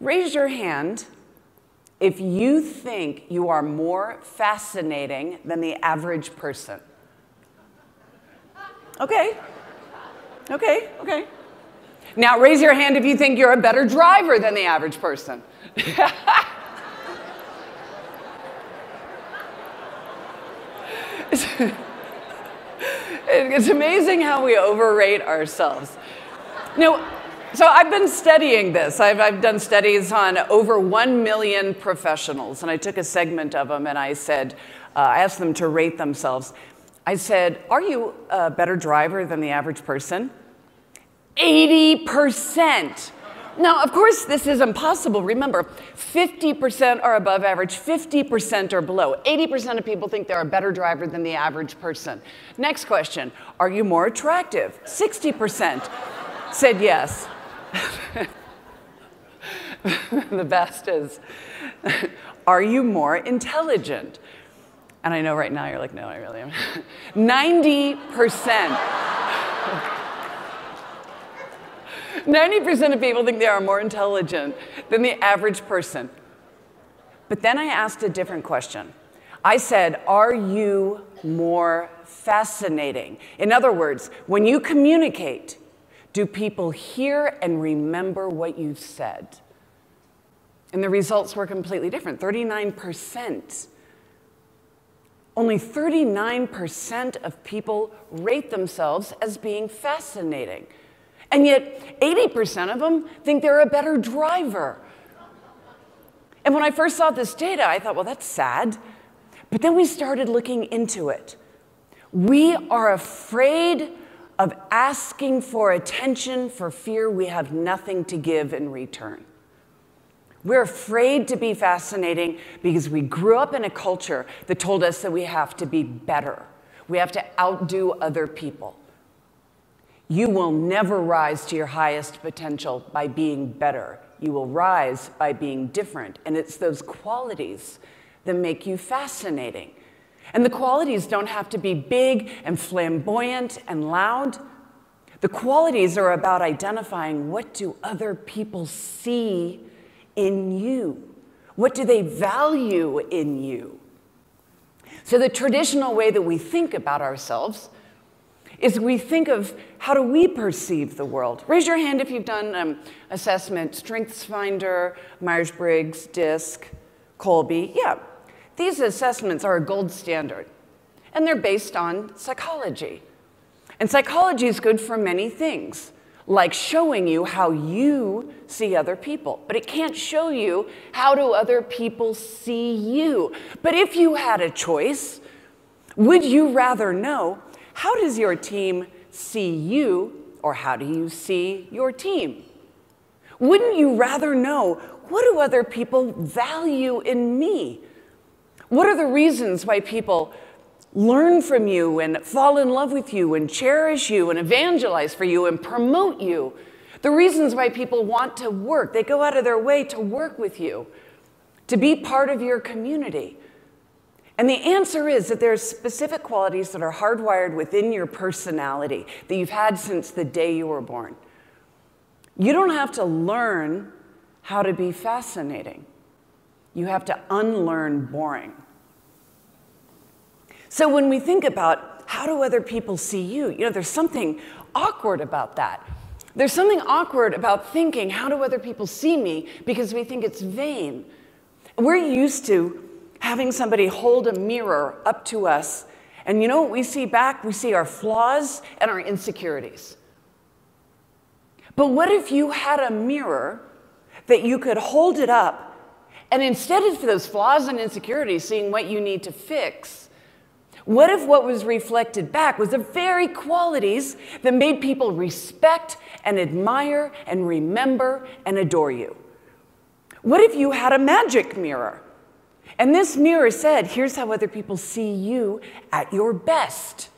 Raise your hand if you think you are more fascinating than the average person. Okay. Okay, okay. Now raise your hand if you think you're a better driver than the average person. It's amazing how we overrate ourselves. So I've been studying this. I've done studies on over 1 million professionals, and I took a segment of them and I said, I asked them to rate themselves. I said, are you a better driver than the average person? 80%. Now, of course, this is impossible. Remember, 50% are above average, 50% are below. 80% of people think they're a better driver than the average person. Next question, are you more attractive? 60% said yes. The best is, are you more intelligent? And I know right now you're like, no, I really am. 90%. 90% of people think they are more intelligent than the average person. But then I asked a different question. I said, are you more fascinating? In other words, when you communicate, do people hear and remember what you've said? And the results were completely different, 39%. Only 39% of people rate themselves as being fascinating. And yet 80% of them think they're a better driver. And when I first saw this data, I thought, well, that's sad. But then we started looking into it. We are afraid of asking for attention for fear we have nothing to give in return. We're afraid to be fascinating because we grew up in a culture that told us that we have to be better. We have to outdo other people. You will never rise to your highest potential by being better. You will rise by being different. And it's those qualities that make you fascinating. And the qualities don't have to be big and flamboyant and loud. The qualities are about identifying what do other people see in you? What do they value in you? So the traditional way that we think about ourselves is we think of how do we perceive the world. Raise your hand if you've done assessment, StrengthsFinder, Myers-Briggs, DISC, Colby. Yeah, these assessments are a gold standard, and they're based on psychology. And psychology is good for many things, like showing you how you see other people. But it can't show you how do other people see you. But if you had a choice, would you rather know how does your team see you, or how do you see your team? Wouldn't you rather know, what do other people value in me? What are the reasons why people learn from you and fall in love with you and cherish you and evangelize for you and promote you? The reasons why people want to work, they go out of their way to work with you, to be part of your community. And the answer is that there are specific qualities that are hardwired within your personality that you've had since the day you were born. You don't have to learn how to be fascinating. You have to unlearn boring. So when we think about how do other people see you, there's something awkward about that. There's something awkward about thinking, how do other people see me? Because we think it's vain. We're used to having somebody hold a mirror up to us, and you know what we see back? We see our flaws and our insecurities. But what if you had a mirror that you could hold it up, and instead of those flaws and insecurities seeing what you need to fix, what if what was reflected back was the very qualities that made people respect and admire and remember and adore you? What if you had a magic mirror? And this mirror said, here's how other people see you at your best.